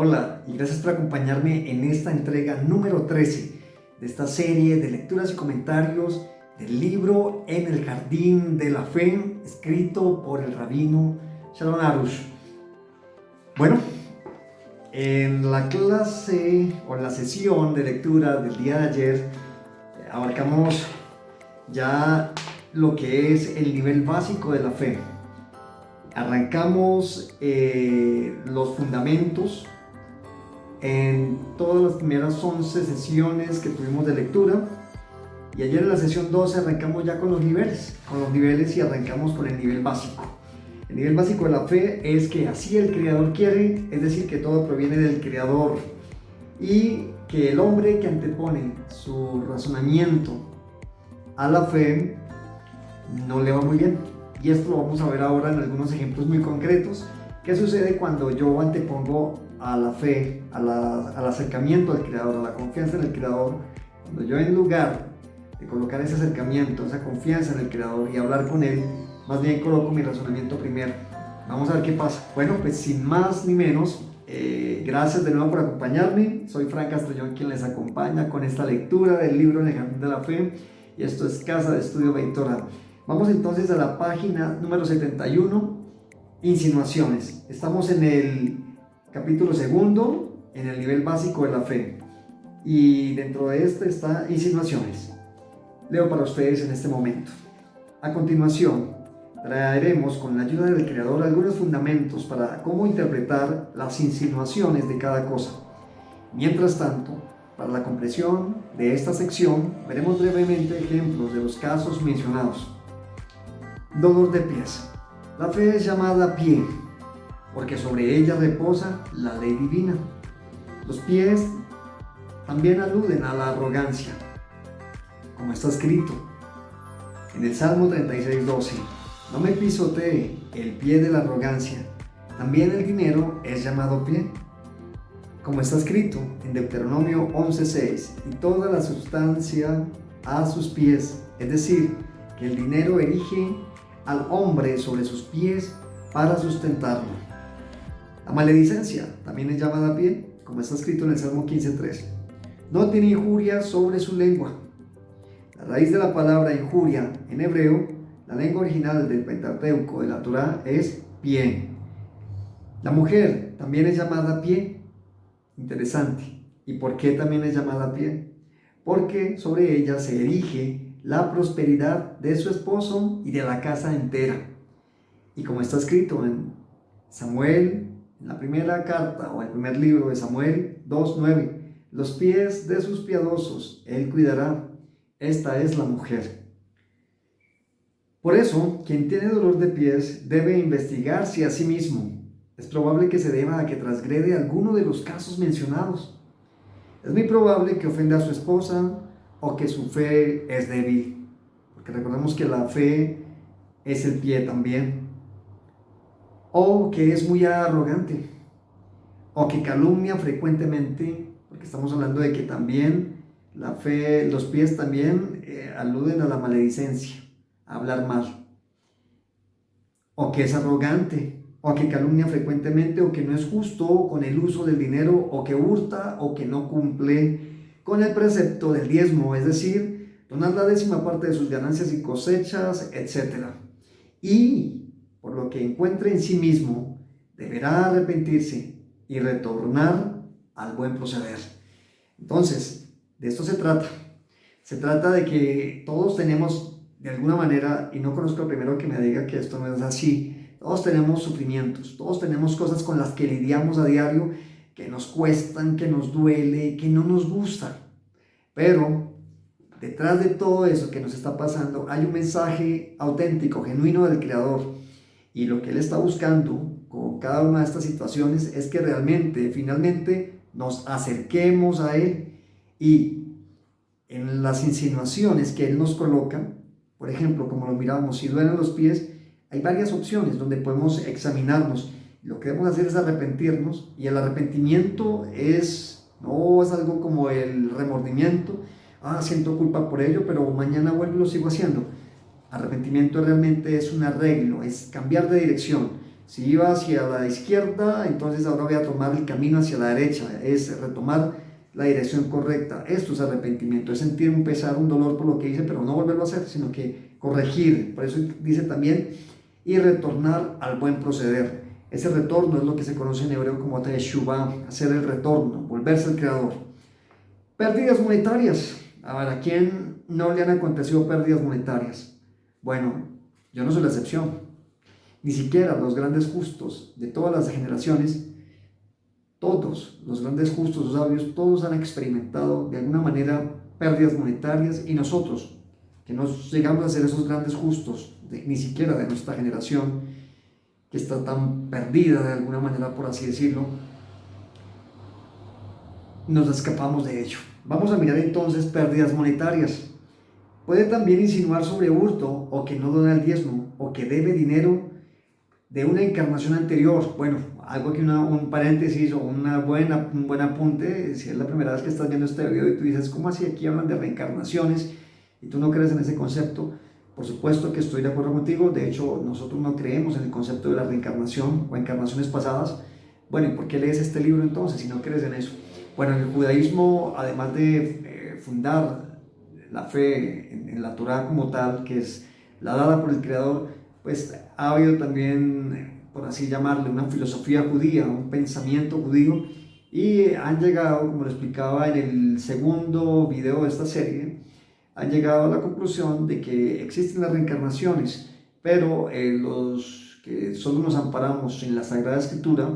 Hola y gracias por acompañarme en esta entrega número 13 de esta serie de lecturas y comentarios del libro En el Jardín de la Fe, escrito por el rabino Shalom Arush. Bueno, en la clase o en la sesión de lectura del día de ayer abarcamos ya lo que es el nivel básico de la fe. Arrancamos los fundamentos en todas las primeras 11 sesiones que tuvimos de lectura, y ayer en la sesión 12 arrancamos ya con los niveles y arrancamos con el nivel básico. El nivel básico de la fe es que así el Creador quiere, es decir, que todo proviene del Creador y que el hombre que antepone su razonamiento a la fe no le va muy bien. Y esto lo vamos a ver ahora en algunos ejemplos muy concretos. ¿Qué sucede cuando yo antepongo a la fe, al acercamiento al Creador, a la confianza en el Creador? Cuando yo, en lugar de colocar ese acercamiento, esa confianza en el Creador y hablar con Él, más bien coloco mi razonamiento primero. Vamos a ver qué pasa. Bueno, pues sin más ni menos, gracias de nuevo por acompañarme. Soy Frank Castellón quien les acompaña con esta lectura del libro En el Jardín de la Fe, y esto es Casa de Estudio Beit Torah. Vamos entonces a la página número 71, insinuaciones. Estamos en el capítulo segundo, en el nivel básico de la fe, y dentro de este está insinuaciones. Leo para ustedes en este momento. A continuación, traeremos con la ayuda del Creador algunos fundamentos para cómo interpretar las insinuaciones de cada cosa. Mientras tanto, para la comprensión de esta sección, veremos brevemente ejemplos de los casos mencionados. Dolor de pies. La fe es llamada pie, porque sobre ella reposa la ley divina. Los pies también aluden a la arrogancia, como está escrito en el Salmo 36:12. No me pisotee el pie de la arrogancia. También el dinero es llamado pie, como está escrito en Deuteronomio 11:6. Y toda la sustancia a sus pies, es decir, que el dinero erige al hombre sobre sus pies para sustentarlo. La maledicencia también es llamada pie, como está escrito en el Salmo 15:3. No tiene injuria sobre su lengua. La raíz de la palabra injuria en hebreo, la lengua original del Pentateuco de la Torá, es pie. La mujer también es llamada pie. Interesante. ¿Y por qué también es llamada pie? Porque sobre ella se erige la prosperidad de su esposo y de la casa entera. Y como está escrito en Samuel, en la primera carta o el primer libro de Samuel 2:9, los pies de sus piadosos él cuidará. Esta es la mujer. Por eso, quien tiene dolor de pies debe investigarse a sí mismo. Es probable que se deba a que transgrede alguno de los casos mencionados. Es muy probable que ofenda a su esposa o que su fe es débil, porque recordemos que la fe es el pie también, o que es muy arrogante, o que calumnia frecuentemente, porque estamos hablando de que también la fe, los pies también aluden a la maledicencia, a hablar mal, o que es arrogante, o que calumnia frecuentemente, o que no es justo con el uso del dinero, o que hurta, o que no cumple con el precepto del diezmo, es decir, donar la 10ª parte de sus ganancias y cosechas, etc. Y por lo que encuentre en sí mismo, deberá arrepentirse y retornar al buen proceder. Entonces, de esto se trata. Se trata de que todos tenemos, de alguna manera, y no conozco al primero que me diga que esto no es así, todos tenemos sufrimientos, todos tenemos cosas con las que lidiamos a diario, que nos cuestan, que nos duele, que no nos gusta. Pero detrás de todo eso que nos está pasando hay un mensaje auténtico, genuino del Creador. Y lo que Él está buscando con cada una de estas situaciones es que realmente, finalmente, nos acerquemos a Él. Y en las insinuaciones que Él nos coloca, por ejemplo, como lo miramos, si duelen los pies, hay varias opciones donde podemos examinarnos. Lo que debemos hacer es arrepentirnos, y el arrepentimiento no es algo como el remordimiento. Siento culpa por ello, pero mañana vuelvo y lo sigo haciendo. Arrepentimiento realmente es un arreglo, es cambiar de dirección. Si iba hacia la izquierda, entonces ahora voy a tomar el camino hacia la derecha, es retomar la dirección correcta. Esto es arrepentimiento, es sentir un pesar, un dolor por lo que hice, pero no volverlo a hacer, sino que corregir. Por eso dice también, y retornar al buen proceder. Ese retorno es lo que se conoce en hebreo como teshuvah, hacer el retorno, volverse al Creador. Pérdidas monetarias. A ver, ¿a quién no le han acontecido pérdidas monetarias? Bueno, yo no soy la excepción. Ni siquiera los grandes justos de todas las generaciones, todos los grandes justos, los sabios, todos han experimentado de alguna manera pérdidas monetarias, y nosotros, que no llegamos a ser esos grandes justos, ni siquiera de nuestra generación, que está tan perdida de alguna manera, por así decirlo, nos escapamos de ello. Vamos a mirar entonces pérdidas monetarias. Puede también insinuar sobre hurto, o que no dona el diezmo, o que debe dinero de una encarnación anterior. Bueno, hago aquí un paréntesis o un buen apunte. Si es la primera vez que estás viendo este video y tú dices, ¿cómo así aquí hablan de reencarnaciones? Y tú no crees en ese concepto. Por supuesto que estoy de acuerdo contigo. De hecho, nosotros no creemos en el concepto de la reencarnación o encarnaciones pasadas. Bueno, ¿y por qué lees este libro entonces si no crees en eso? Bueno, en el judaísmo, además de fundar la fe en la Torá como tal, que es la dada por el Creador, pues ha habido también, por así llamarle, una filosofía judía, un pensamiento judío, y han llegado, como lo explicaba en el segundo video de esta serie, han llegado a la conclusión de que existen las reencarnaciones, pero los que solo nos amparamos en la Sagrada Escritura,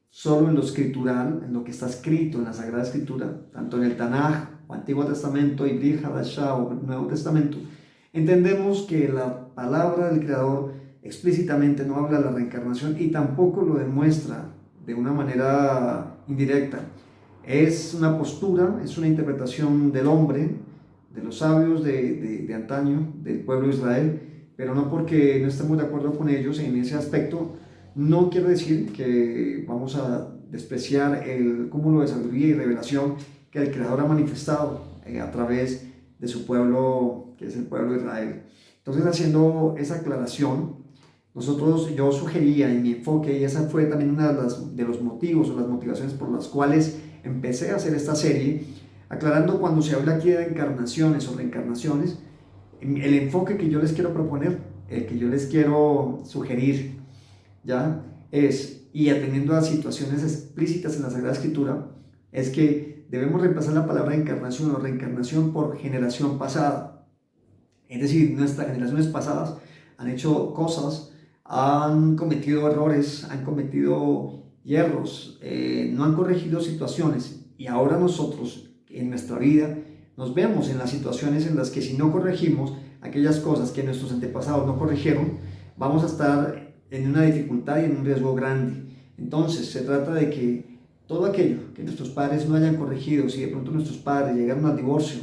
solo en lo escritural, en lo que está escrito en la Sagrada Escritura, tanto en el Tanaj, o Antiguo Testamento, y Brit Hadashah, o Nuevo Testamento, entendemos que la palabra del Creador explícitamente no habla de la reencarnación y tampoco lo demuestra de una manera indirecta. Es una postura, es una interpretación del hombre, de los sabios de antaño, del pueblo de Israel, pero no porque no estemos de acuerdo con ellos en ese aspecto, no quiere decir que vamos a despreciar el cúmulo de sabiduría y revelación que el Creador ha manifestado a través de su pueblo, que es el pueblo de Israel. Entonces, haciendo esa aclaración, yo sugería en mi enfoque, y esa fue también una de los motivos o las motivaciones por las cuales empecé a hacer esta serie, aclarando cuando se habla aquí de encarnaciones o reencarnaciones, el enfoque que yo les quiero proponer, el que yo les quiero sugerir, ¿ya? Y atendiendo a situaciones explícitas en la Sagrada Escritura, es que debemos reemplazar la palabra encarnación o reencarnación por generación pasada. Es decir, nuestras generaciones pasadas han hecho cosas, han cometido errores, han cometido hierros, no han corregido situaciones, y ahora nosotros en nuestra vida nos vemos en las situaciones en las que, si no corregimos aquellas cosas que nuestros antepasados no corrigieron, vamos a estar en una dificultad y en un riesgo grande. Entonces se trata de que todo aquello que nuestros padres no hayan corregido, si de pronto nuestros padres llegaron al divorcio,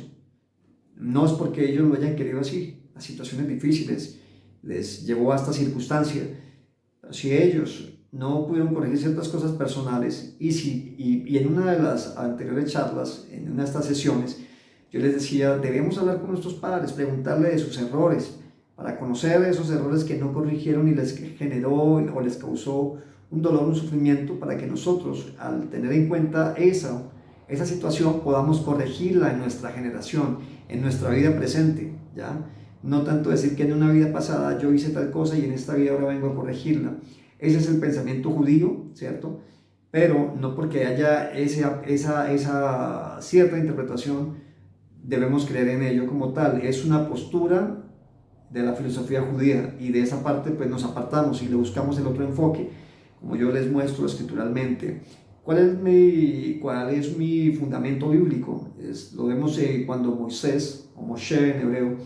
no es porque ellos lo hayan querido así, las situaciones difíciles les llevó a esta circunstancia. Si ellos no pudieron corregir ciertas cosas personales, y en una de las anteriores charlas, en una de estas sesiones, yo les decía, debemos hablar con nuestros padres, preguntarle de sus errores, para conocer esos errores que no corrigieron y les generó o les causó un dolor, un sufrimiento, para que nosotros, al tener en cuenta esa situación, podamos corregirla en nuestra generación, en nuestra vida presente, ¿ya? No tanto decir que en una vida pasada yo hice tal cosa y en esta vida ahora vengo a corregirla. Ese es el pensamiento judío, ¿cierto? Pero no porque haya esa cierta interpretación debemos creer en ello como tal. Es una postura de la filosofía judía, y de esa parte pues nos apartamos y le buscamos el otro enfoque, como yo les muestro escrituralmente. ¿Cuál es mi fundamento bíblico? Lo vemos cuando Moisés, o Moshe en hebreo,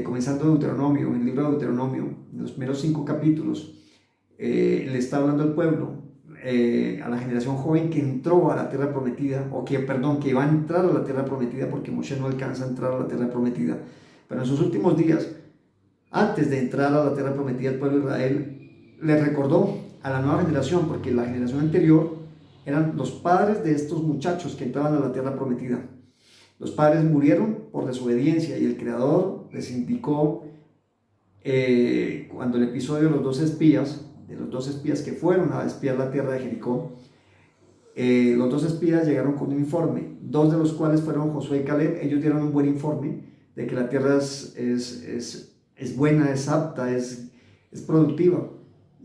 comenzando Deuteronomio, en el libro de Deuteronomio, en los primeros 5 capítulos, le está hablando al pueblo, a la generación joven que entró a la tierra prometida, que iba a entrar a la tierra prometida, porque Moshe no alcanza a entrar a la tierra prometida, pero en sus últimos días, antes de entrar a la tierra prometida, el pueblo de Israel le recordó a la nueva generación, porque la generación anterior eran los padres de estos muchachos que entraban a la tierra prometida. Los padres murieron por desobediencia, y el Creador les indicó, cuando el episodio de los 2 espías, de los dos espías que fueron a espiar la tierra de Jericó. Los dos espías llegaron con un informe, dos de los cuales fueron Josué y Caleb. Ellos dieron un buen informe de que la tierra es buena, es apta, es productiva,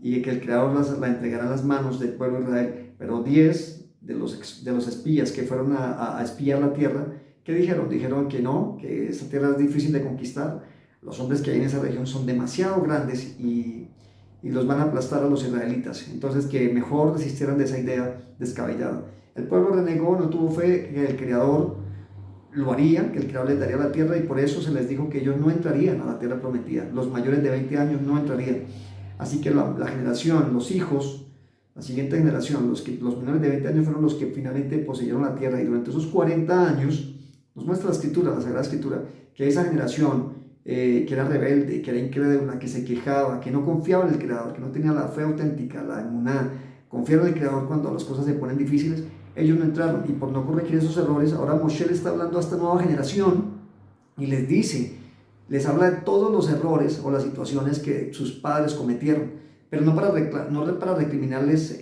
y que el Creador la entregará en las manos del pueblo de Israel. Pero 10 de los espías que fueron a espiar la tierra, ¿qué dijeron? Dijeron que no, que esa tierra es difícil de conquistar, los hombres que hay en esa región son demasiado grandes y los van a aplastar a los israelitas. Entonces, que mejor desistieran de esa idea descabellada. El pueblo renegó, no tuvo fe que el Creador lo haría, que el Creador les daría la tierra, y por eso se les dijo que ellos no entrarían a la tierra prometida. Los mayores de 20 años no entrarían. Así que la generación, los hijos, la siguiente generación, los menores de 20 años fueron los que finalmente poseyeron la tierra, y durante esos 40 años nos muestra la Escritura, la Sagrada Escritura, que esa generación que era rebelde, que era incrédula, que se quejaba, que no confiaba en el Creador, que no tenía la fe auténtica, la emuná, confiar en el Creador cuando las cosas se ponen difíciles, ellos no entraron. Y por no corregir esos errores, ahora Moshe le está hablando a esta nueva generación y les dice, les habla de todos los errores o las situaciones que sus padres cometieron, pero no para recriminarles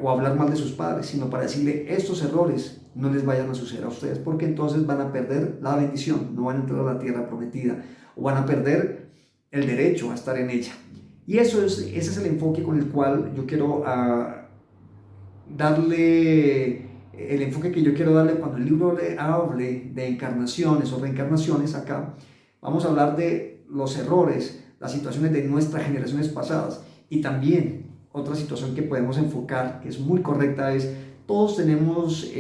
o hablar mal de sus padres, sino para decirle, estos errores no les vayan a suceder a ustedes, porque entonces van a perder la bendición, no van a entrar a la tierra prometida, o van a perder el derecho a estar en ella. Y ese es el enfoque con el cual yo quiero darle, el enfoque que yo quiero darle cuando el libro hable de encarnaciones o reencarnaciones. Acá vamos a hablar de los errores, las situaciones de nuestras generaciones pasadas, y también otra situación que podemos enfocar, que es muy correcta, es todos tenemos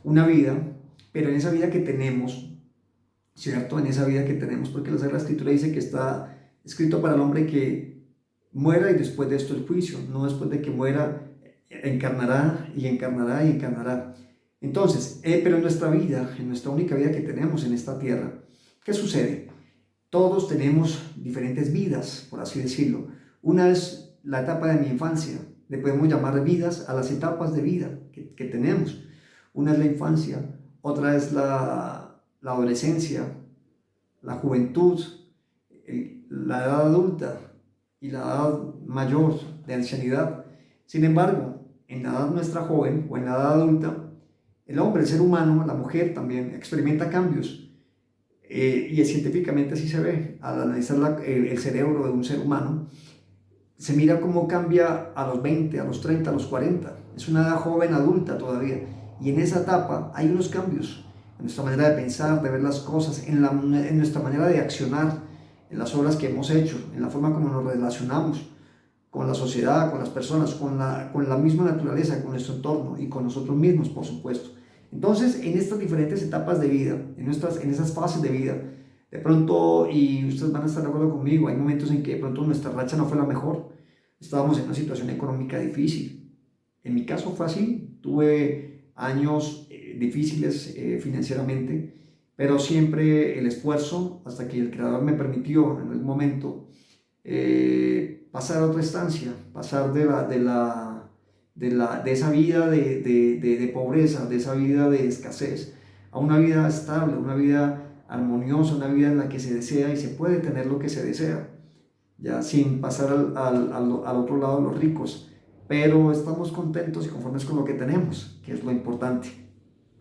una vida, pero en esa vida que tenemos, ¿cierto? En esa vida que tenemos, porque la Sagrada Escritura dice que está escrito para el hombre que muera y después de esto el juicio, no después de que muera encarnará y encarnará y encarnará. Entonces, pero en nuestra vida, en nuestra única vida que tenemos en esta tierra, ¿qué sucede? Todos tenemos diferentes vidas, por así decirlo. Una es la etapa de mi infancia, le podemos llamar vidas a las etapas de vida que tenemos. Una es la infancia, otra es la adolescencia, la juventud, la edad adulta y la edad mayor de ancianidad. Sin embargo, en la edad nuestra joven o en la edad adulta, el hombre, el ser humano, la mujer también experimenta cambios. Y científicamente así se ve. Al analizar el cerebro de un ser humano, se mira cómo cambia a los 20, a los 30, a los 40. Es una edad joven adulta todavía. Y en esa etapa hay unos cambios en nuestra manera de pensar, de ver las cosas, en nuestra manera de accionar, en las obras que hemos hecho, en la forma como nos relacionamos con la sociedad, con las personas, con la misma naturaleza, con nuestro entorno y con nosotros mismos, por supuesto. Entonces, en estas diferentes etapas de vida, en esas fases de vida, de pronto, y ustedes van a estar de acuerdo conmigo, hay momentos en que de pronto nuestra racha no fue la mejor, estábamos en una situación económica difícil. En mi caso fue así, tuve años difíciles financieramente, pero siempre el esfuerzo, hasta que el Creador me permitió en algún momento pasar a otra instancia, pasar de esa vida de pobreza, de esa vida de escasez, a una vida estable, una vida armoniosa, una vida en la que se desea y se puede tener lo que se desea, ya sin pasar al otro lado de los ricos, pero estamos contentos y conformes con lo que tenemos, que es lo importante.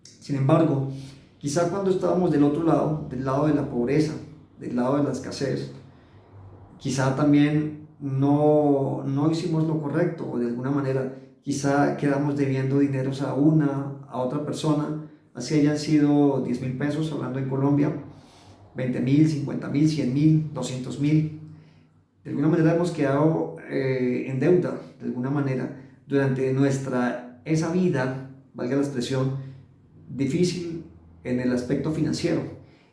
Sin embargo, quizá cuando estábamos del otro lado, del lado de la pobreza, del lado de la escasez, quizá también no hicimos lo correcto, o de alguna manera quizá quedamos debiendo dineros a otra persona, así hayan sido 10,000 pesos, hablando en Colombia, 20,000, 50,000, 100,000, 200,000. De alguna manera hemos quedado en deuda, de alguna manera, durante esa vida, valga la expresión, difícil en el aspecto financiero.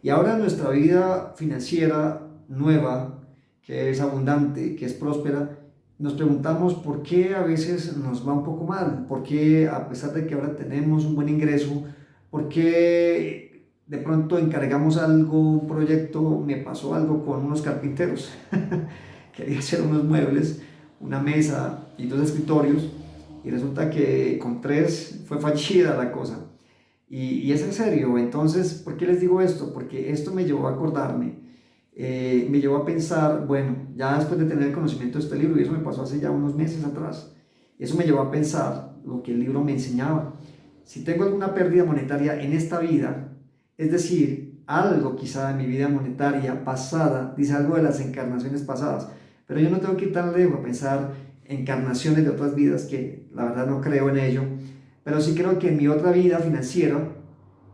Y ahora nuestra vida financiera nueva, que es abundante, que es próspera, nos preguntamos por qué a veces nos va un poco mal, por qué a pesar de que ahora tenemos un buen ingreso, por qué de pronto encargamos algo, un proyecto. Me pasó algo con unos carpinteros, quería hacer unos muebles, una mesa y 2 escritorios, y resulta que con 3 fue fallida la cosa. Y es en serio. Entonces, ¿por qué les digo esto? Porque esto me llevó a acordarme me llevó a pensar, bueno, ya después de tener el conocimiento de este libro, y eso me pasó hace ya unos meses atrás, eso me llevó a pensar lo que el libro me enseñaba. Si tengo alguna pérdida monetaria en esta vida, es decir, algo quizá de mi vida monetaria pasada, dice algo de las encarnaciones pasadas, pero yo no tengo que ir tan lejos a pensar encarnaciones de otras vidas, que la verdad no creo en ello, pero sí creo que en mi otra vida financiera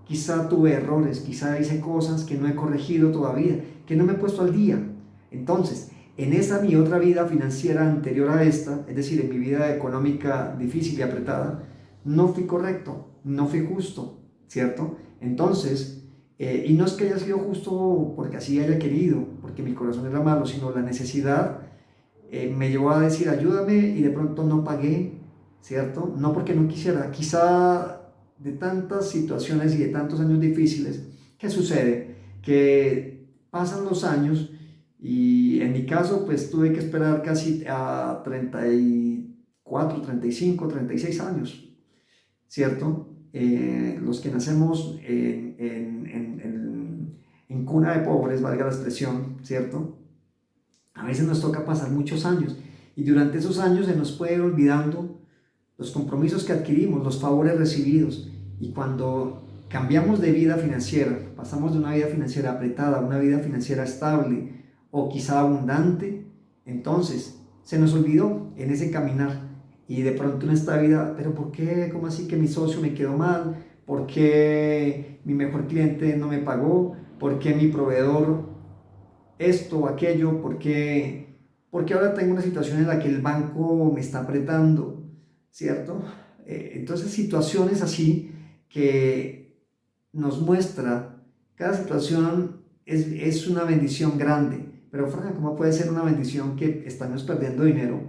quizá tuve errores, quizá hice cosas que no he corregido todavía, que no me he puesto al día. Entonces, en esa mi otra vida financiera anterior a esta, es decir, en mi vida económica difícil y apretada, no fui correcto, no fui justo, ¿cierto? Entonces, y no es que haya sido justo porque así haya querido, porque mi corazón era malo, sino la necesidad me llevó a decir ayúdame, y de pronto no pagué, ¿cierto? No porque no quisiera, quizá de tantas situaciones y de tantos años difíciles, ¿qué sucede? Que pasan los años, y en mi caso pues tuve que esperar casi a 34, 35, 36 años, ¿cierto? Los que nacemos en cuna de pobres, valga la expresión, ¿cierto? A veces nos toca pasar muchos años, y durante esos años se nos puede ir olvidando los compromisos que adquirimos, los favores recibidos, y cuando cambiamos de vida financiera, pasamos de una vida financiera apretada a una vida financiera estable o quizá abundante, entonces se nos olvidó en ese caminar, y de pronto en esta vida, pero ¿por qué? ¿Cómo así que mi socio me quedó mal? ¿Por qué mi mejor cliente no me pagó? ¿Por qué mi proveedor esto o aquello? Porque ahora tengo una situación en la que el banco me está apretando, ¿cierto? Entonces situaciones así que nos muestra, cada situación es una bendición grande, pero Fran, ¿cómo puede ser una bendición que estamos perdiendo dinero?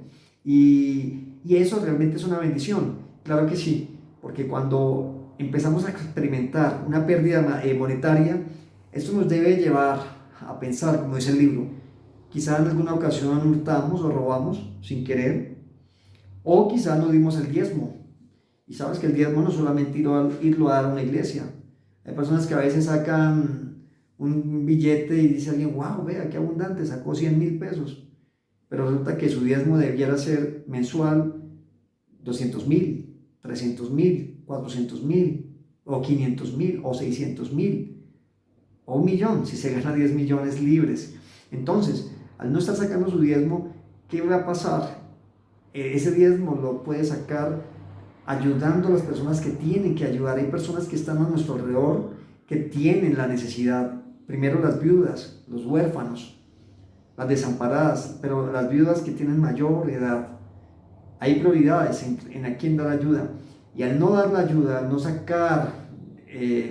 Y eso realmente es una bendición, claro que sí, porque cuando empezamos a experimentar una pérdida monetaria, esto nos debe llevar a pensar, como dice el libro, quizá en alguna ocasión hurtamos o robamos sin querer, o quizá no dimos el diezmo. Y sabes que el diezmo no es solamente irlo a dar a una iglesia. Hay personas que a veces sacan un billete y dice alguien, wow, vea qué abundante, sacó 100.000 pesos. Pero resulta que su diezmo debiera ser mensual 200.000, 300.000, 400.000, o 500.000, o 600.000, o 1.000.000, si se gana 10 millones libres. Entonces, al no estar sacando su diezmo, ¿qué va a pasar? Ese diezmo lo puede sacar ayudando a las personas que tienen que ayudar. Hay personas que están a nuestro alrededor que tienen la necesidad. Primero las viudas, los huérfanos, las desamparadas, pero las viudas que tienen mayor edad. Hay prioridades en a quién dar ayuda. Y al no dar la ayuda, al no sacar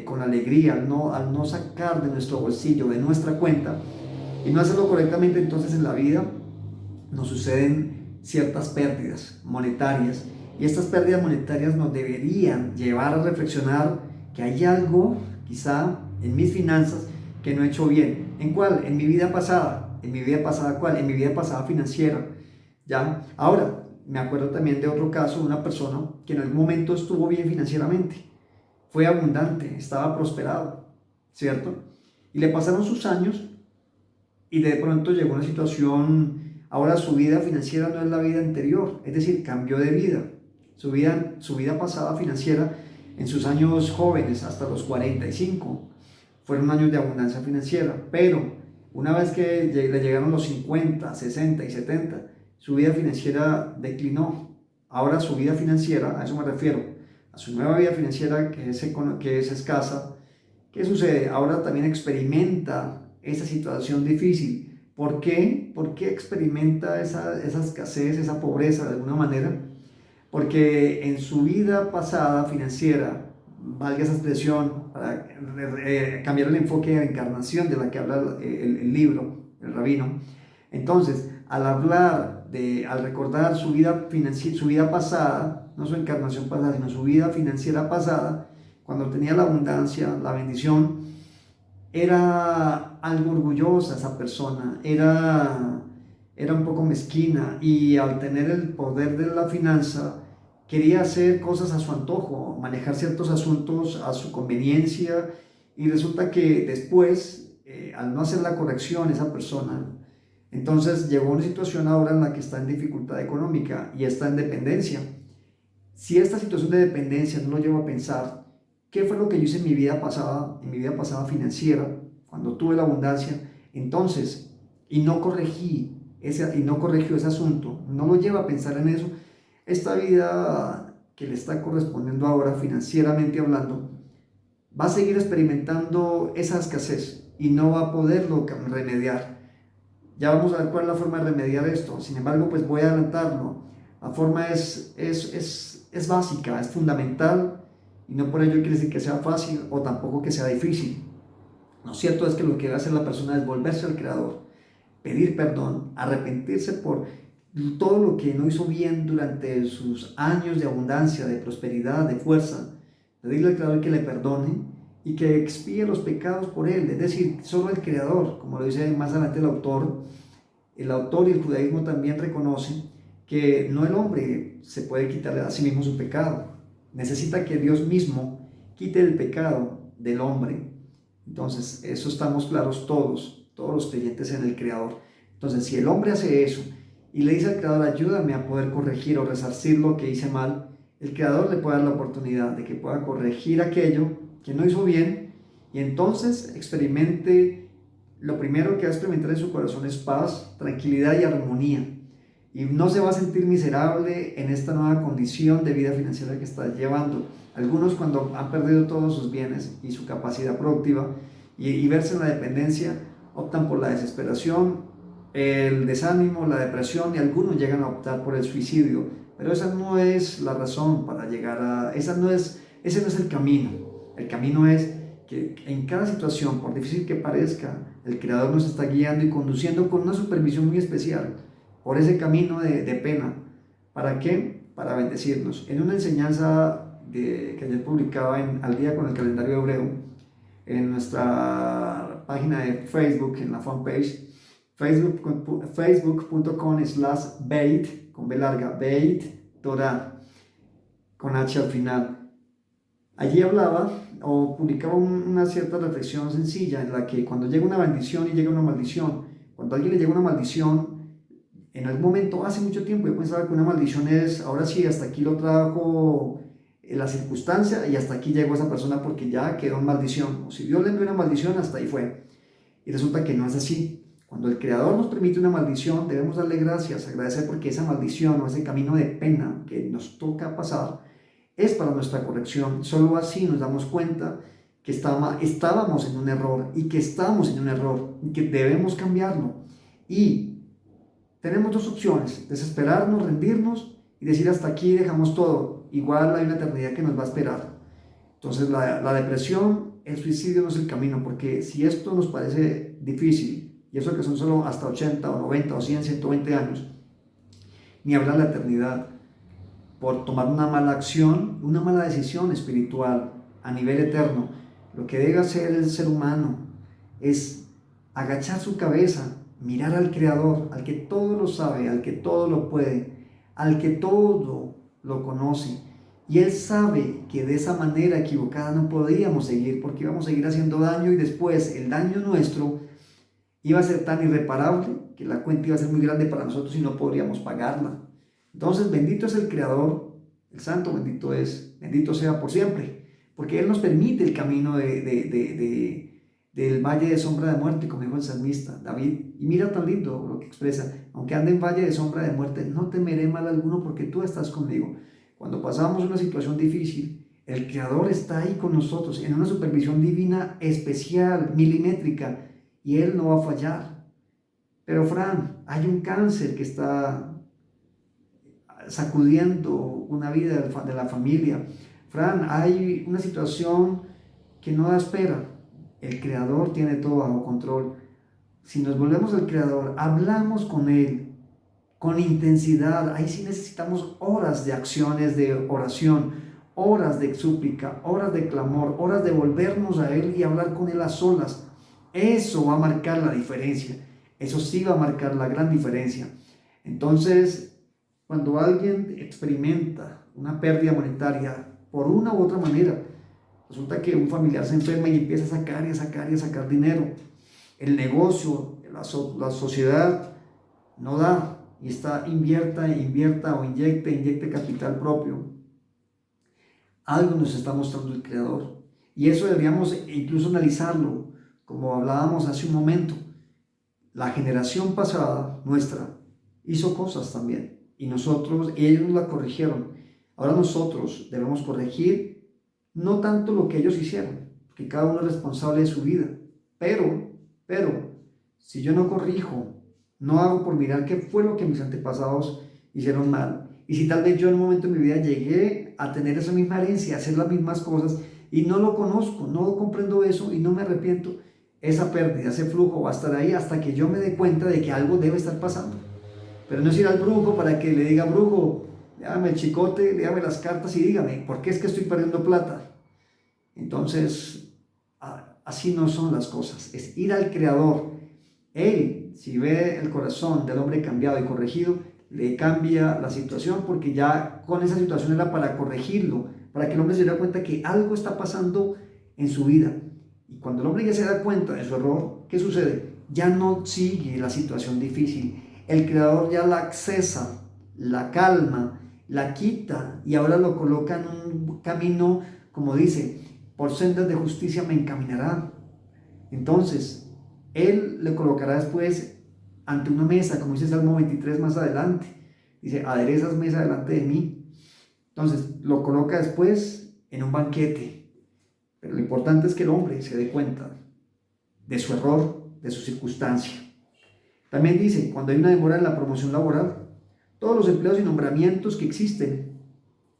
con alegría, al no sacar de nuestro bolsillo, de nuestra cuenta, y no hacerlo correctamente, entonces en la vida nos suceden ciertas pérdidas monetarias, y estas pérdidas monetarias nos deberían llevar a reflexionar que hay algo quizá en mis finanzas que no he hecho bien. ¿En cuál? En mi vida pasada. ¿En mi vida pasada cuál? En mi vida pasada financiera. ¿Ya? Ahora, me acuerdo también de otro caso de una persona que en algún momento estuvo bien financieramente, fue abundante, estaba prosperado, ¿cierto? Y le pasaron sus años, y de pronto llegó una situación, ahora su vida financiera no es la vida anterior, es decir, cambió de vida. Su vida pasada financiera, en sus años jóvenes, hasta los 45, fueron años de abundancia financiera, pero una vez que le llegaron los 50, 60 y 70, su vida financiera declinó. Ahora su vida financiera, a eso me refiero, a su nueva vida financiera que es escasa. ¿Qué sucede? Ahora también experimenta esa situación difícil. ¿Por qué? ¿Por qué experimenta esa escasez, esa pobreza de alguna manera? Porque en su vida pasada financiera, valga esa expresión, para cambiar el enfoque de la encarnación de la que habla el libro, el rabino, entonces, al recordar su vida su vida pasada, no su encarnación pasada, sino su vida financiera pasada, cuando tenía la abundancia, la bendición, era algo orgullosa esa persona, era un poco mezquina, y al tener el poder de la finanza, quería hacer cosas a su antojo, manejar ciertos asuntos a su conveniencia, y resulta que después al no hacer la corrección esa persona, entonces llegó a una situación ahora en la que está en dificultad económica y está en dependencia. Si esta situación de dependencia no lo llevo a pensar, ¿qué fue lo que yo hice en mi vida pasada financiera, cuando tuve la abundancia? Entonces, y no corrigió ese asunto, no lo lleva a pensar en eso, esta vida que le está correspondiendo ahora financieramente hablando, va a seguir experimentando esa escasez y no va a poderlo remediar. Ya vamos a ver cuál es la forma de remediar esto. Sin embargo, pues voy a adelantarlo. La forma es básica, es fundamental y no por ello quiere decir que sea fácil o tampoco que sea difícil. Lo cierto es que lo que debe hacer la persona es volverse al Creador, pedir perdón, arrepentirse por todo lo que no hizo bien durante sus años de abundancia, de prosperidad, de fuerza, pedirle al Creador que le perdone y que expíe los pecados por él, es decir, solo el Creador, como lo dice más adelante el autor y el judaísmo también reconocen que no el hombre se puede quitarle a sí mismo su pecado, necesita que Dios mismo quite el pecado del hombre. Entonces, eso estamos claros todos los creyentes en el Creador. Entonces, si el hombre hace eso y le dice al Creador, ayúdame a poder corregir o resarcir lo que hice mal, el Creador le puede dar la oportunidad de que pueda corregir aquello que no hizo bien y entonces experimente, lo primero que va a experimentar en su corazón es paz, tranquilidad y armonía. Y no se va a sentir miserable en esta nueva condición de vida financiera que está llevando. Algunos cuando han perdido todos sus bienes y su capacidad productiva y verse en la dependencia, optan por la desesperación, el desánimo, la depresión y algunos llegan a optar por el suicidio. Pero esa no es la razón para llegar a... ese no es el camino. El camino es que en cada situación, por difícil que parezca, el Creador nos está guiando y conduciendo con una supervisión muy especial por ese camino de pena. ¿Para qué? Para bendecirnos. En una enseñanza que ayer publicaba Al Día con el Calendario Hebreo, en nuestra página de Facebook, en la fanpage, facebook.com/beit, con B larga, Beit Torah, con H al final. Allí hablaba o publicaba una cierta reflexión sencilla en la que cuando llega una bendición y llega una maldición, cuando a alguien le llega una maldición, en algún momento, hace mucho tiempo, yo pensaba que una maldición es, ahora sí, hasta aquí lo trajo la circunstancia y hasta aquí llegó esa persona porque ya quedó en maldición. O si Dios le envió una maldición, hasta ahí fue. Y resulta que no es así. Cuando el Creador nos permite una maldición, debemos darle gracias, agradecer porque esa maldición o ese camino de pena que nos toca pasar es para nuestra corrección. Solo así nos damos cuenta que estábamos en un error y que estamos en un error y que debemos cambiarlo. Y tenemos dos opciones: desesperarnos, rendirnos y decir hasta aquí, dejamos todo. Igual hay una eternidad que nos va a esperar. Entonces la depresión, el suicidio no es el camino, porque si esto nos parece difícil, y eso que son solo hasta 80 o 90 o 100, 120 años, ni hablar de la eternidad, por tomar una mala acción, una mala decisión espiritual a nivel eterno, lo que debe hacer el ser humano es agachar su cabeza, mirar al Creador, al que todo lo sabe, al que todo lo puede, al que todo lo conoce. Y Él sabe que de esa manera equivocada no podíamos seguir, porque íbamos a seguir haciendo daño y después el daño nuestro iba a ser tan irreparable que la cuenta iba a ser muy grande para nosotros y no podríamos pagarla. Entonces, bendito es el Creador, el Santo bendito es, bendito sea por siempre, porque Él nos permite el camino del valle de sombra de muerte, como dijo el salmista David. Y mira tan lindo lo que expresa: aunque ande en valle de sombra de muerte, no temeré mal alguno porque tú estás conmigo. Cuando pasamos una situación difícil, el Creador está ahí con nosotros, en una supervisión divina especial, milimétrica, y Él no va a fallar. Pero Fran, hay un cáncer que está sacudiendo una vida de la familia. Fran, hay una situación que no da espera. El Creador tiene todo bajo control. Si nos volvemos al Creador, hablamos con Él con intensidad, ahí sí necesitamos horas de acciones de oración, horas de súplica, horas de clamor, horas de volvernos a Él y hablar con Él a solas. Eso va a marcar la diferencia. Eso sí va a marcar la gran diferencia. Entonces, cuando alguien experimenta una pérdida monetaria por una u otra manera, resulta que un familiar se enferma y empieza a sacar y a sacar y a sacar dinero. el negocio, la sociedad no da y está invierta o inyecte capital propio. Algo nos está mostrando el Creador. Y eso deberíamos incluso analizarlo, como hablábamos hace un momento. La generación pasada, nuestra, hizo cosas también. Y ellos nos la corrigieron. Ahora nosotros debemos corregir no tanto lo que ellos hicieron, porque cada uno es responsable de su vida. Pero, si yo no corrijo, no hago por mirar qué fue lo que mis antepasados hicieron mal. Y si tal vez yo en un momento de mi vida llegué a tener esa misma herencia, a hacer las mismas cosas, y no lo conozco, no comprendo eso y no me arrepiento, esa pérdida, ese flujo va a estar ahí hasta que yo me dé cuenta de que algo debe estar pasando. Pero no es ir al brujo para que le diga, brujo, léame el chicote, léame las cartas y dígame, ¿por qué es que estoy perdiendo plata? Entonces, así no son las cosas, es ir al Creador. Él, si ve el corazón del hombre cambiado y corregido, le cambia la situación, porque ya con esa situación era para corregirlo, para que el hombre se diera cuenta que algo está pasando en su vida. Y cuando el hombre ya se da cuenta de su error, ¿qué sucede? Ya no sigue la situación difícil. El Creador ya la accesa, la calma, la quita y ahora lo coloca en un camino, como dice, por sendas de justicia me encaminará. Entonces, Él le colocará después ante una mesa, como dice Salmo 23 más adelante. Dice, aderezas mesa delante de mí. Entonces, lo coloca después en un banquete. Pero lo importante es que el hombre se dé cuenta de su error, de su circunstancia. También dice, cuando hay una demora en la promoción laboral, todos los empleos y nombramientos que existen,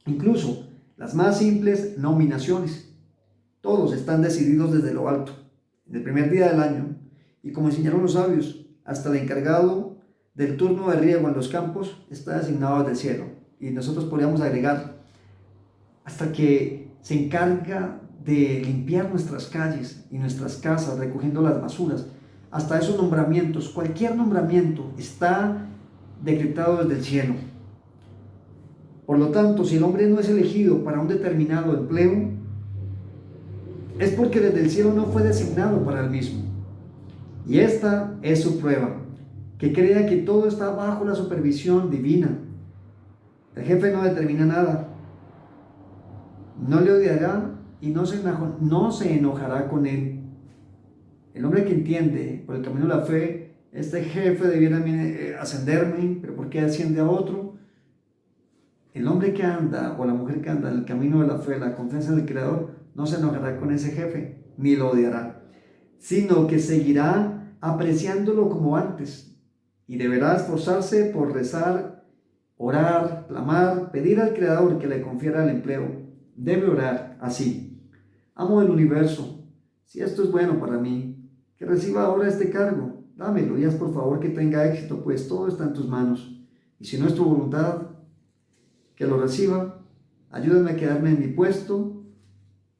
incluso las más simples nominaciones, todos están decididos desde lo alto, en el primer día del año, y como enseñaron los sabios, hasta el encargado del turno de riego en los campos está designado desde el cielo. Y nosotros podríamos agregar, hasta que se encarga de limpiar nuestras calles y nuestras casas, recogiendo las basuras, hasta esos nombramientos, cualquier nombramiento está decretado desde el cielo. Por lo tanto, si el hombre no es elegido para un determinado empleo, es porque desde el cielo no fue designado para el mismo. Y esta es su prueba, que crea que todo está bajo la supervisión divina. El jefe no determina nada, no le odiará y no se enojará con él. El hombre que entiende por el camino de la fe, este jefe debiera ascenderme, pero ¿por qué asciende a otro? El hombre que anda, o la mujer que anda en el camino de la fe, la confianza en el Creador, no se enojará con ese jefe, ni lo odiará, sino que seguirá apreciándolo como antes, y deberá esforzarse por rezar, orar, clamar, pedir al Creador que le confiera el empleo. Debe orar así: amo del universo, si esto es bueno para mí, que reciba ahora este cargo, dámelo y haz por favor que tenga éxito, pues todo está en tus manos. Y si no es tu voluntad que lo reciba, ayúdame a quedarme en mi puesto,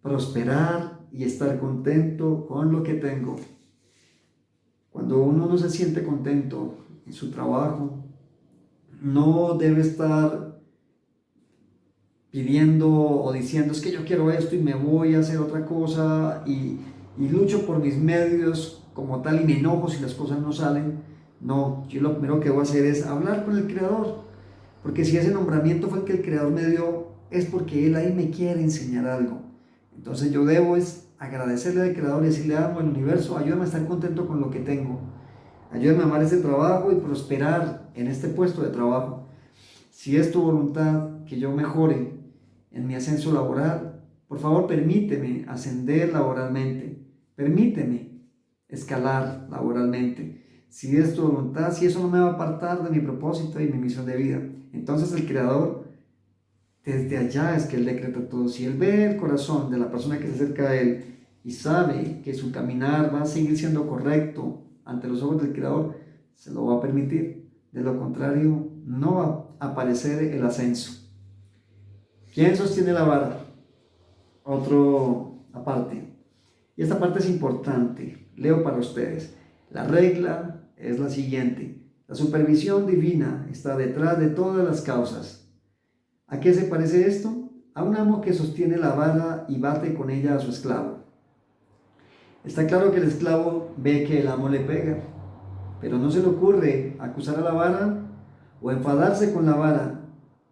prosperar y estar contento con lo que tengo. Cuando uno no se siente contento en su trabajo, no debe estar pidiendo o diciendo, es que yo quiero esto y me voy a hacer otra cosa y lucho por mis medios como tal y me enojo si las cosas no salen. No, yo lo primero que voy a hacer es hablar con el Creador, porque si ese nombramiento fue el que el Creador me dio, es porque Él ahí me quiere enseñar algo. Entonces yo debo es agradecerle al Creador y decirle, amo el universo, ayúdame a estar contento con lo que tengo, ayúdame a amar este trabajo y prosperar en este puesto de trabajo. Si es tu voluntad que yo mejore en mi ascenso laboral, por favor permíteme ascender laboralmente, permíteme escalar laboralmente. Si es tu voluntad, si eso no me va a apartar de mi propósito y mi misión de vida, entonces el Creador, desde allá es que Él decreta todo. Si Él ve el corazón de la persona que se acerca a Él y sabe que su caminar va a seguir siendo correcto ante los ojos del Creador, se lo va a permitir. De lo contrario, no va a aparecer el ascenso. ¿Quién sostiene la vara? Otro aparte. Y esta parte es importante. Leo para ustedes. La regla es la siguiente: la supervisión divina está detrás de todas las causas. ¿A qué se parece esto? A un amo que sostiene la vara y bate con ella a su esclavo. Está claro que el esclavo ve que el amo le pega, pero no se le ocurre acusar a la vara o enfadarse con la vara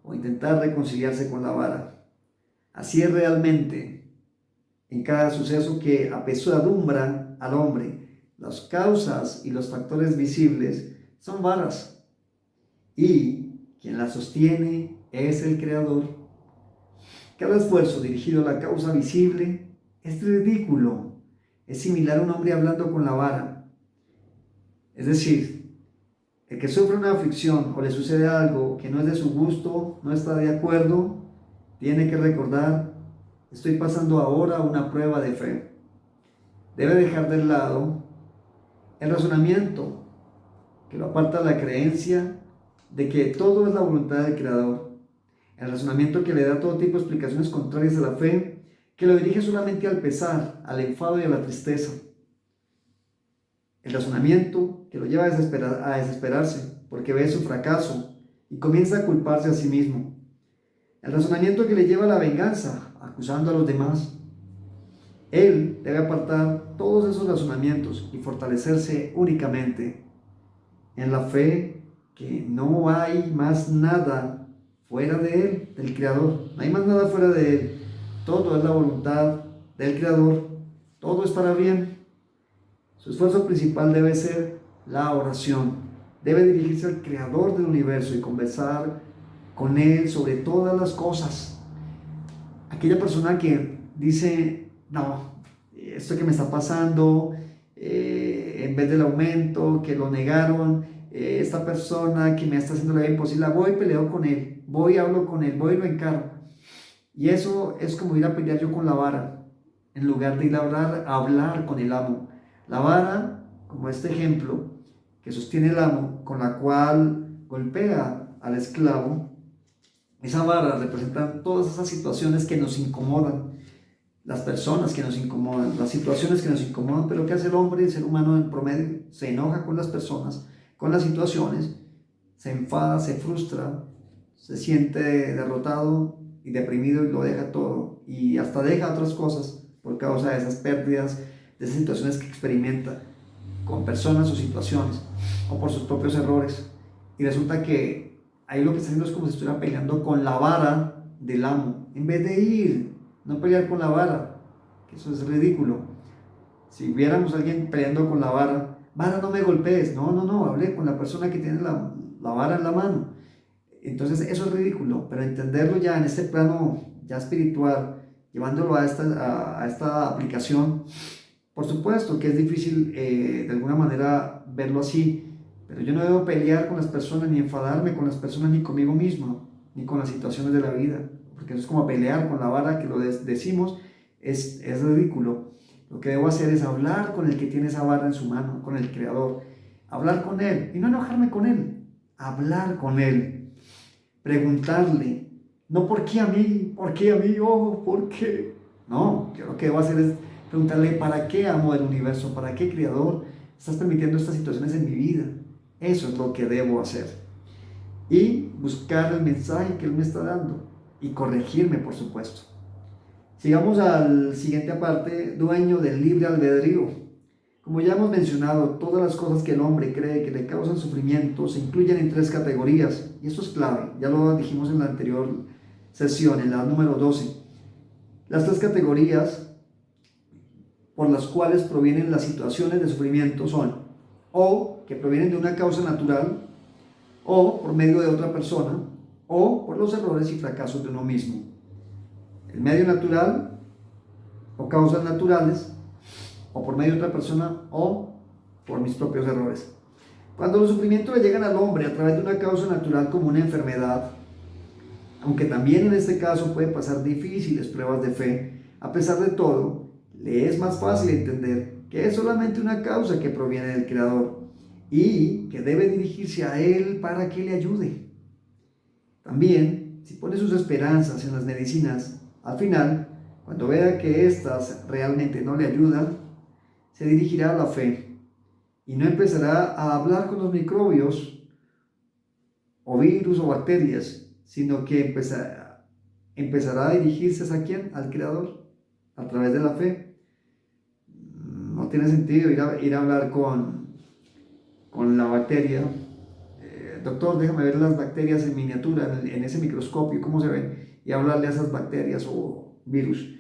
o intentar reconciliarse con la vara. Así es realmente en cada suceso que apesadumbra al hombre. Las causas y los factores visibles son varas y quien las sostiene es el Creador. Cada esfuerzo dirigido a la causa visible es ridículo. Es similar a un hombre hablando con la vara. Es decir, el que sufre una aflicción o le sucede algo que no es de su gusto, no está de acuerdo, tiene que recordar: estoy pasando ahora una prueba de fe. Debe dejar de lado el razonamiento que lo aparta de la creencia de que todo es la voluntad del Creador. El razonamiento que le da todo tipo de explicaciones contrarias a la fe, que lo dirige solamente al pesar, al enfado y a la tristeza. El razonamiento que lo lleva a desesperarse porque ve su fracaso y comienza a culparse a sí mismo. El razonamiento que le lleva a la venganza, acusando a los demás. Él debe apartar todos esos razonamientos y fortalecerse únicamente en la fe que no hay más nada fuera de Él, del Creador. No hay más nada fuera de Él. Todo es la voluntad del Creador. Todo es para bien. Su esfuerzo principal debe ser la oración. Debe dirigirse al Creador del universo y conversar con Él sobre todas las cosas. Aquella persona que dice: no, esto que me está pasando, en vez del aumento, que lo negaron, esta persona que me está haciendo la vida imposible, voy y peleo con él, voy y hablo con él, voy y lo encaro. Y eso es como ir a pelear yo con la vara, en lugar de ir a hablar con el amo. La vara, como este ejemplo que sostiene el amo, con la cual golpea al esclavo, esa vara representa todas esas situaciones que nos incomodan, las personas que nos incomodan, las situaciones que nos incomodan. Pero ¿qué hace el hombre, el ser humano en promedio? Se enoja con las personas, con las situaciones, se enfada, se frustra, se siente derrotado y deprimido y lo deja todo. Y hasta deja otras cosas por causa de esas pérdidas, de esas situaciones que experimenta con personas o situaciones, o por sus propios errores. Y resulta que ahí lo que está haciendo es como si estuviera peleando con la vara del amo, en vez de ir, no pelear con la vara, que eso es ridículo. Si viéramos a alguien peleando con la vara: vara, no me golpees, no, hablé con la persona que tiene la vara en la mano. Entonces eso es ridículo, pero entenderlo ya en este plano ya espiritual, llevándolo a esta aplicación. Por supuesto que es difícil de alguna manera verlo así, pero yo no debo pelear con las personas, ni enfadarme con las personas, ni conmigo mismo, ni con las situaciones de la vida, porque eso es como pelear con la vara, que lo decimos, es ridículo. Lo que debo hacer es hablar con el que tiene esa vara en su mano, con el Creador, hablar con Él y no enojarme con Él, hablar con Él, preguntarle, no por qué a mí, oh, por qué. No, yo lo que debo hacer es preguntarle: ¿para qué, amo del universo? ¿Para qué, Creador, estás permitiendo estas situaciones en mi vida? Eso es lo que debo hacer. Y buscar el mensaje que Él me está dando y corregirme, por supuesto. Sigamos al siguiente aparte: dueño del libre albedrío. Como ya hemos mencionado, todas las cosas que el hombre cree que le causan sufrimiento se incluyen en 3 categorías, y esto es clave, ya lo dijimos en la anterior sesión, en la número 12. Las 3 categorías por las cuales provienen las situaciones de sufrimiento son: o que provienen de una causa natural, o por medio de otra persona, o por los errores y fracasos de uno mismo. El medio natural, o causas naturales, o por medio de otra persona, o por mis propios errores. Cuando los sufrimientos le llegan al hombre a través de una causa natural como una enfermedad, aunque también en este caso puede pasar difíciles pruebas de fe, a pesar de todo, le es más fácil entender que es solamente una causa que proviene del Creador y que debe dirigirse a Él para que le ayude. También, si pone sus esperanzas en las medicinas, al final, cuando vea que éstas realmente no le ayudan, se dirigirá a la fe y no empezará a hablar con los microbios o virus o bacterias, sino que empezará a dirigirse ¿a quién? Al Creador, a través de la fe. No tiene sentido ir a hablar con la bacteria. Doctor, déjame ver las bacterias en miniatura, en ese microscopio, cómo se ven, y hablarle a esas bacterias o virus,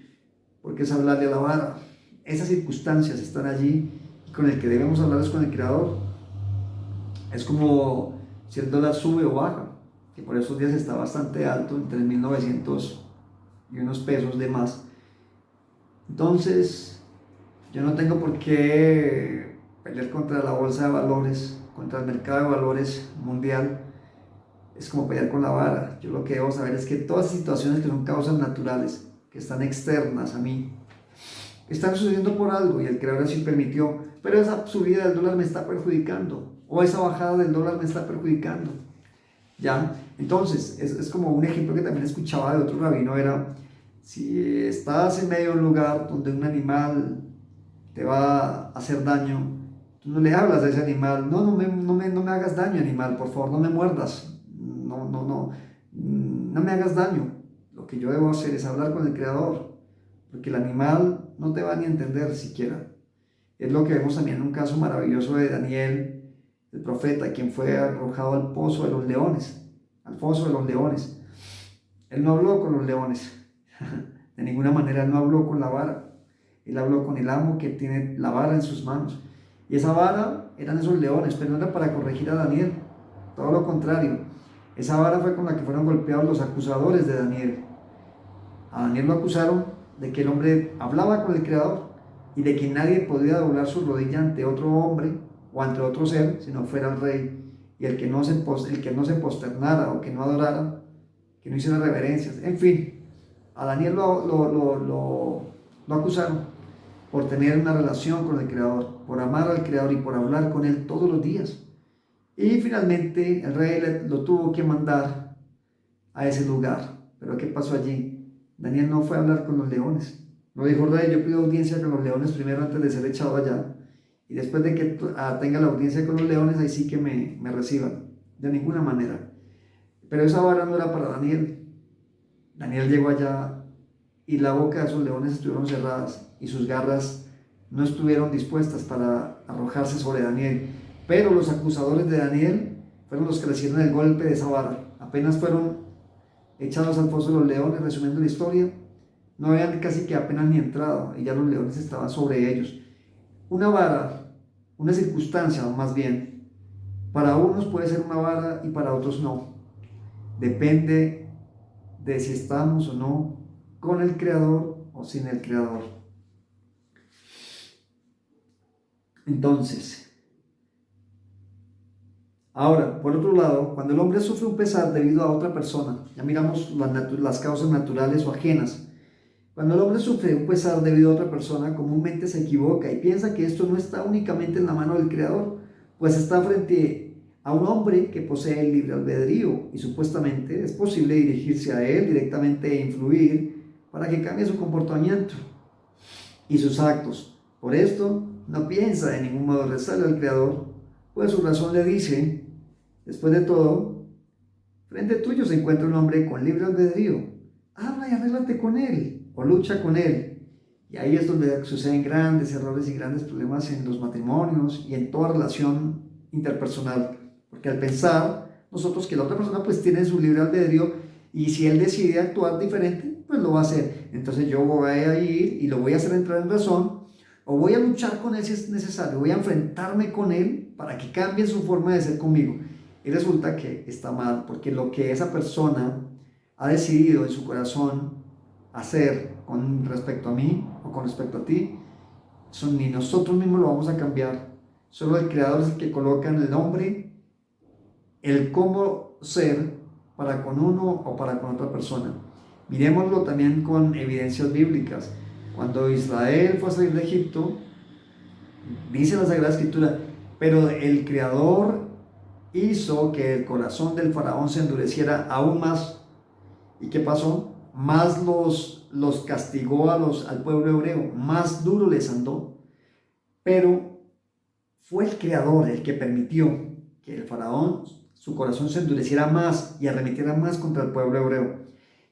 porque es hablarle a la vara. Esas circunstancias están allí y con el que debemos hablar es con el Creador. Es como si el dólar sube o baja, que por estos días está bastante alto, en 3.900 y unos pesos de más. Entonces, yo no tengo por qué pelear contra la bolsa de valores, contra el mercado de valores mundial. Es como pelear con la vara. Yo lo que debo saber es que todas las situaciones que son causas naturales, que están externas a mí, están sucediendo por algo y el Creador así permitió. Pero esa subida del dólar me está perjudicando, o esa bajada del dólar me está perjudicando. ¿Ya? Entonces, es como un ejemplo que también escuchaba de otro rabino, era, si estás en medio de un lugar donde un animal te va a hacer daño, tú no le hablas a ese animal, no me hagas daño, animal, por favor, no me muerdas, no me hagas daño. Lo que yo debo hacer es hablar con el Creador, porque el animal no te va ni a entender siquiera. Es lo que vemos también en un caso maravilloso de Daniel, el profeta, quien fue arrojado al pozo de los leones, al foso de los leones. Él no habló con los leones, de ninguna manera. Él no habló con la vara, él habló con el amo que tiene la vara en sus manos. Y esa vara eran esos leones, pero no era para corregir a Daniel, todo lo contrario. Esa vara fue con la que fueron golpeados los acusadores de Daniel. A Daniel lo acusaron de que el hombre hablaba con el Creador y de que nadie podía doblar su rodilla ante otro hombre o ante otro ser, si no fuera el rey. Y el que no se posternara o que no adorara, que no hiciera reverencias. En fin, a Daniel lo acusaron por tener una relación con el Creador, por amar al Creador y por hablar con Él todos los días. Y finalmente el rey lo tuvo que mandar a ese lugar. Pero ¿qué pasó allí? Daniel no fue a hablar con los leones. No dijo, rey, yo pido audiencia con los leones primero antes de ser echado allá. Y después de que tenga la audiencia con los leones, ahí sí que me reciban. De ninguna manera. Pero esa vara no era para Daniel. Daniel llegó allá y la boca de esos leones estuvieron cerradas y sus garras no estuvieron dispuestas para arrojarse sobre Daniel. Pero los acusadores de Daniel fueron los que recibieron el golpe de esa vara. Apenas fueron echados al foso de los leones, resumiendo la historia, no habían casi que apenas ni entrado y ya los leones estaban sobre ellos. Una vara, una circunstancia más bien, para unos puede ser una vara y para otros no. Depende de si estamos o no con el Creador o sin el Creador. Entonces, ahora, por otro lado, cuando el hombre sufre un pesar debido a otra persona, ya miramos las causas naturales o ajenas. Cuando el hombre sufre un pesar debido a otra persona, comúnmente se equivoca y piensa que esto no está únicamente en la mano del Creador, pues está frente a un hombre que posee el libre albedrío y supuestamente es posible dirigirse a él directamente e influir para que cambie su comportamiento y sus actos. Por esto, no piensa de ningún modo rezarle al Creador, pues su razón le dice, después de todo, frente tuyo se encuentra un hombre con libre albedrío, habla y arréglate con él, o lucha con él. Y ahí es donde suceden grandes errores y grandes problemas en los matrimonios y en toda relación interpersonal, porque al pensar nosotros que la otra persona pues tiene su libre albedrío y si él decide actuar diferente, pues lo va a hacer. Entonces yo voy a ir y lo voy a hacer entrar en razón, o voy a luchar con él si es necesario, voy a enfrentarme con él para que cambie su forma de ser conmigo. Y resulta que está mal, porque lo que esa persona ha decidido en su corazón hacer con respecto a mí o con respecto a ti, ni nosotros mismos lo vamos a cambiar. Solo el Creador es el que coloca en el hombre el cómo ser para con uno o para con otra persona. Miremoslo también con evidencias bíblicas. Cuando Israel fue a salir de Egipto, dice la Sagrada Escritura, pero el Creador hizo que el corazón del faraón se endureciera aún más. ¿Y qué pasó? Más los castigó al pueblo hebreo, más duro les andó. Pero fue el Creador el que permitió que el faraón, su corazón se endureciera más y arremetiera más contra el pueblo hebreo.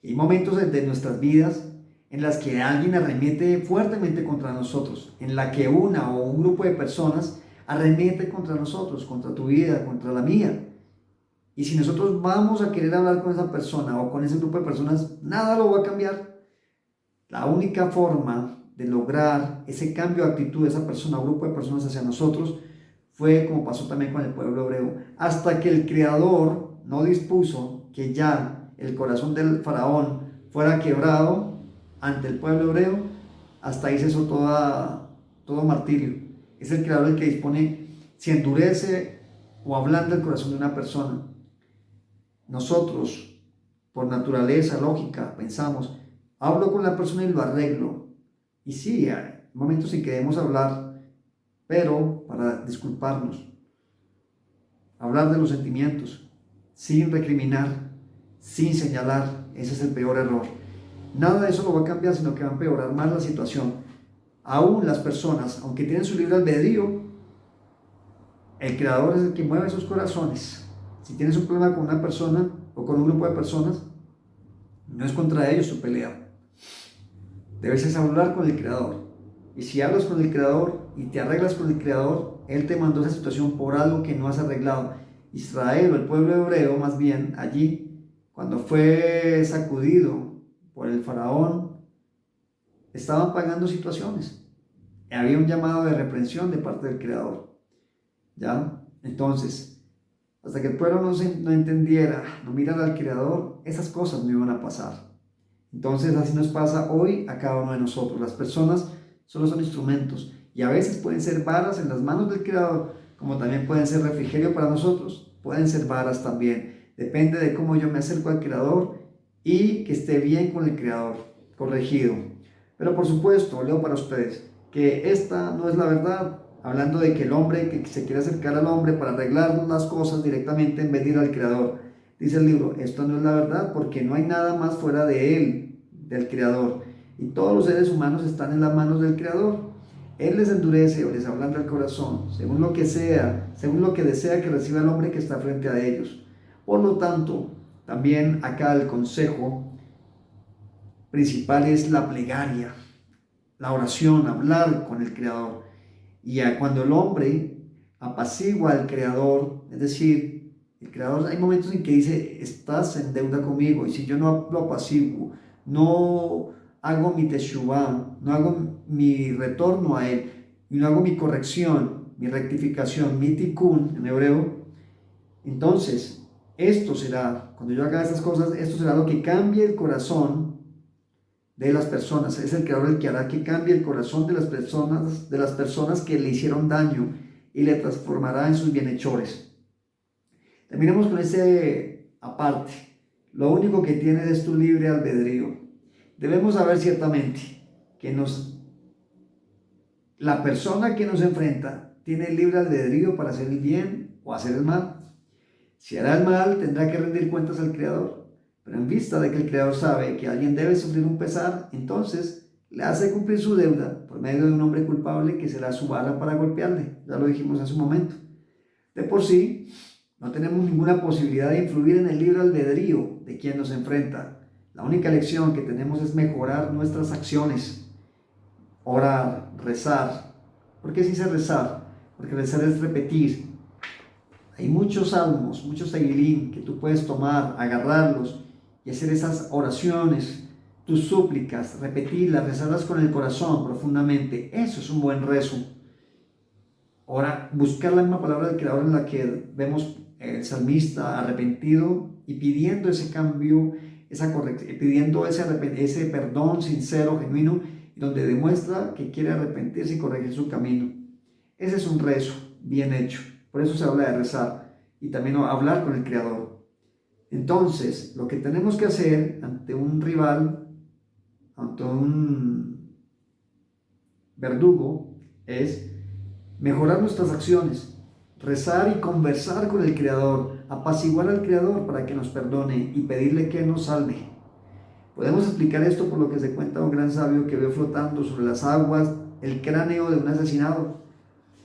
Y hay momentos de nuestras vidas en las que alguien arremete fuertemente contra nosotros, en la que una o un grupo de personas arremete contra nosotros, contra tu vida, contra la mía. Y si nosotros vamos a querer hablar con esa persona o con ese grupo de personas, nada lo va a cambiar. La única forma de lograr ese cambio de actitud de esa persona o grupo de personas hacia nosotros fue como pasó también con el pueblo hebreo, hasta que el Creador no dispuso que ya el corazón del faraón fuera quebrado ante el pueblo hebreo, hasta ahí cesó todo martirio. Es el Creador el que dispone si endurece o ablanda el corazón de una persona. Nosotros, por naturaleza, lógica, pensamos, hablo con la persona y lo arreglo. Y sí, hay momentos en que debemos hablar, pero para disculparnos, hablar de los sentimientos, sin recriminar, sin señalar, ese es el peor error. Nada de eso lo va a cambiar, sino que va a empeorar más la situación. Aún las personas, aunque tienen su libre albedrío, el Creador es el que mueve sus corazones. Si tienes un problema con una persona o con un grupo de personas, no es contra ellos tu pelea. Debes hablar con el Creador. Y si hablas con el Creador y te arreglas con el Creador, Él te mandó esa situación por algo que no has arreglado. Israel, o el pueblo hebreo más bien, allí, cuando fue sacudido por el faraón, estaban pagando situaciones. Había un llamado de reprensión de parte del Creador. ¿Ya? Entonces, hasta que el pueblo no entendiera, no mirara al Creador, esas cosas no iban a pasar. Entonces, así nos pasa hoy a cada uno de nosotros. Las personas solo son instrumentos y a veces pueden ser varas en las manos del Creador, como también pueden ser refrigerio para nosotros, pueden ser varas también. Depende de cómo yo me acerco al Creador y que esté bien con el Creador, corregido. Pero por supuesto, leo para ustedes que esta no es la verdad, hablando de que el hombre que se quiere acercar al hombre para arreglar las cosas directamente en vez de ir al Creador. Dice el libro, esto no es la verdad porque no hay nada más fuera de Él, del Creador. Y todos los seres humanos están en las manos del Creador. Él les endurece o les ablanda el corazón, según lo que sea, según lo que desea que reciba el hombre que está frente a ellos. Por lo tanto, también acá el consejo principal es la plegaria, la oración, hablar con el Creador. Y cuando el hombre apacigua al Creador, es decir, el Creador, hay momentos en que dice, estás en deuda conmigo, y si yo no lo apaciguo, no hago mi teshuvah, no hago mi retorno a Él, y no hago mi corrección, mi rectificación, mi tikkun en hebreo, entonces esto será, cuando yo haga estas cosas, esto será lo que cambie el corazón de las personas. Es el Creador el que hará que cambie el corazón de las personas que le hicieron daño y le transformará en sus bienhechores. Terminemos con ese aparte. Lo único que tienes es tu libre albedrío. Debemos saber ciertamente que la persona que nos enfrenta tiene el libre albedrío para hacer el bien o hacer el mal. Si hará el mal, tendrá que rendir cuentas al Creador. Pero en vista de que el Creador sabe que alguien debe sufrir un pesar, entonces le hace cumplir su deuda por medio de un hombre culpable que será su vara para golpearle. Ya lo dijimos hace un momento. De por sí, no tenemos ninguna posibilidad de influir en el libre albedrío de quien nos enfrenta. La única lección que tenemos es mejorar nuestras acciones, orar, rezar. ¿Por qué se dice rezar? Porque rezar es repetir. Hay muchos salmos, muchos teilín que tú puedes tomar, agarrarlos y hacer esas oraciones, tus súplicas, repetirlas, rezarlas con el corazón profundamente. Eso es un buen rezo. Ahora, buscar la misma palabra del Creador en la que vemos el salmista arrepentido y pidiendo ese cambio, pidiendo ese perdón sincero, genuino, donde demuestra que quiere arrepentirse y corregir su camino. Ese es un rezo bien hecho. Por eso se habla de rezar y también hablar con el Creador. Entonces, lo que tenemos que hacer ante un rival, ante un verdugo, es mejorar nuestras acciones, rezar y conversar con el Creador, apaciguar al Creador para que nos perdone y pedirle que nos salve. Podemos explicar esto por lo que se cuenta un gran sabio que vio flotando sobre las aguas el cráneo de un asesinado.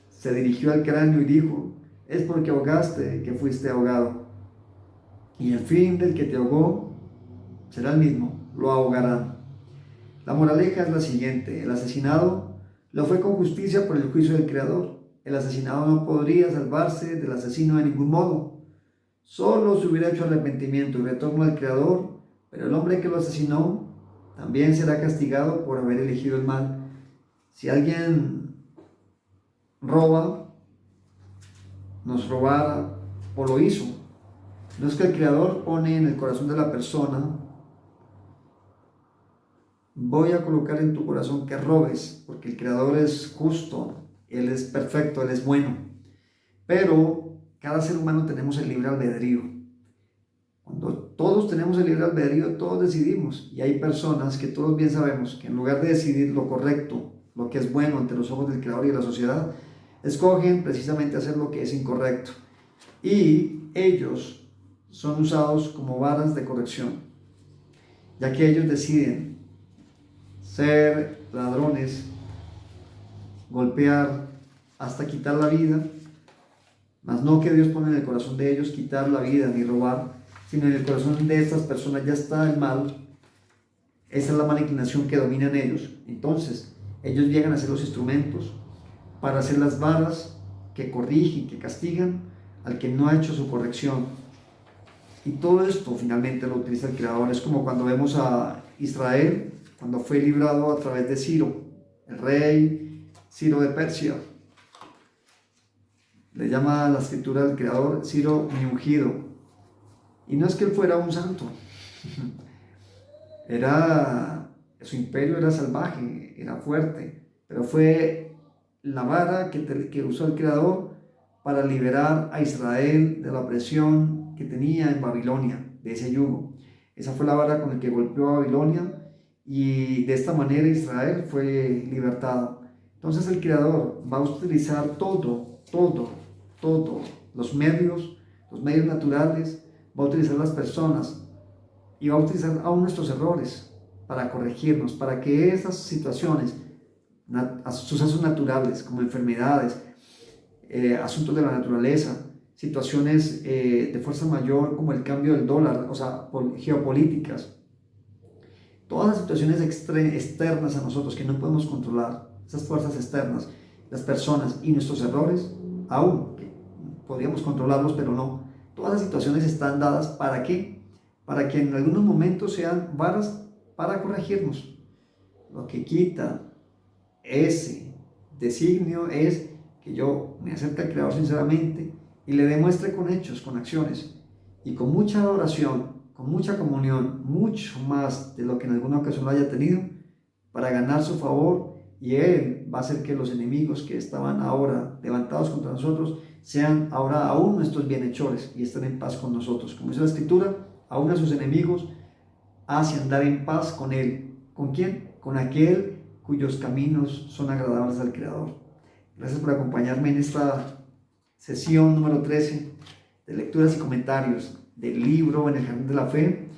Se dirigió al cráneo y dijo, es porque ahogaste que fuiste ahogado. Y el fin del que te ahogó será el mismo, lo ahogarán. La moraleja es la siguiente: el asesinado lo fue con justicia por el juicio del Creador. El asesinado no podría salvarse del asesino de ningún modo. Solo se hubiera hecho arrepentimiento y retorno al Creador, pero el hombre que lo asesinó también será castigado por haber elegido el mal. Si alguien roba, nos robara o lo hizo, no es que el Creador pone en el corazón de la persona: voy a colocar en tu corazón que robes, porque el Creador es justo, Él es perfecto, Él es bueno. Pero cada ser humano tenemos el libre albedrío. Cuando todos tenemos el libre albedrío, todos decidimos. Y hay personas que todos bien sabemos que en lugar de decidir lo correcto, lo que es bueno ante los ojos del Creador y de la sociedad, escogen precisamente hacer lo que es incorrecto. Y ellos son usados como varas de corrección, ya que ellos deciden ser ladrones, golpear, hasta quitar la vida, mas no que Dios pone en el corazón de ellos quitar la vida ni robar, sino en el corazón de estas personas ya está el mal. Esa es la mala inclinación que domina en ellos. Entonces ellos llegan a ser los instrumentos para hacer las varas que corrigen, que castigan al que no ha hecho su corrección. Y todo esto finalmente lo utiliza el Creador. Es como cuando vemos a Israel, cuando fue librado a través de Ciro, el rey Ciro de Persia. Le llama la escritura del Creador Ciro mi ungido. Y no es que él fuera un santo. Su imperio era salvaje, era fuerte, pero fue la vara que usó el Creador para liberar a Israel de la opresión que tenía en Babilonia, de ese yugo. Esa fue la vara con la que golpeó a Babilonia, y de esta manera Israel fue libertado. Entonces el Creador va a utilizar todos los medios naturales, va a utilizar las personas y va a utilizar aún nuestros errores para corregirnos, para que esas situaciones, sucesos naturales como enfermedades, asuntos de la naturaleza, situaciones de fuerza mayor como el cambio del dólar, o sea, geopolíticas, todas las situaciones externas a nosotros que no podemos controlar, esas fuerzas externas, las personas y nuestros errores, aún que podríamos controlarlos, pero no. Todas las situaciones están dadas ¿para qué? Para que en algunos momentos sean varas para corregirnos. Lo que quita ese designio es que yo me acerque al Creador sinceramente y le demuestre con hechos, con acciones y con mucha oración, con mucha comunión, mucho más de lo que en alguna ocasión lo haya tenido, para ganar su favor, y Él va a hacer que los enemigos que estaban ahora levantados contra nosotros sean ahora aún nuestros bienhechores y estén en paz con nosotros. Como dice la Escritura, aún a sus enemigos hace andar en paz con Él. ¿Con quién? Con aquel cuyos caminos son agradables al Creador. Gracias por acompañarme en esta sesión número 13 de lecturas y comentarios del libro En el Jardín de la Fe.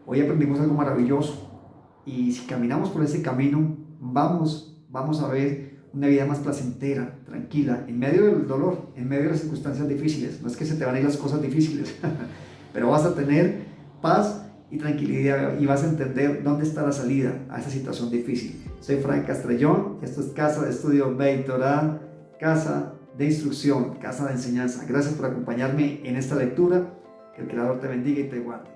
Hoy aprendimos algo maravilloso, y si caminamos por ese camino, vamos a ver una vida más placentera, tranquila, en medio del dolor, en medio de las circunstancias difíciles. No es que se te van a ir las cosas difíciles, pero vas a tener paz y tranquilidad, y vas a entender dónde está la salida a esa situación difícil. Soy Frank Castrellón, esto es Casa de Estudio Beit Torah, casa de instrucción, casa de enseñanza. Gracias por acompañarme en esta lectura. Que el Creador te bendiga y te guarde.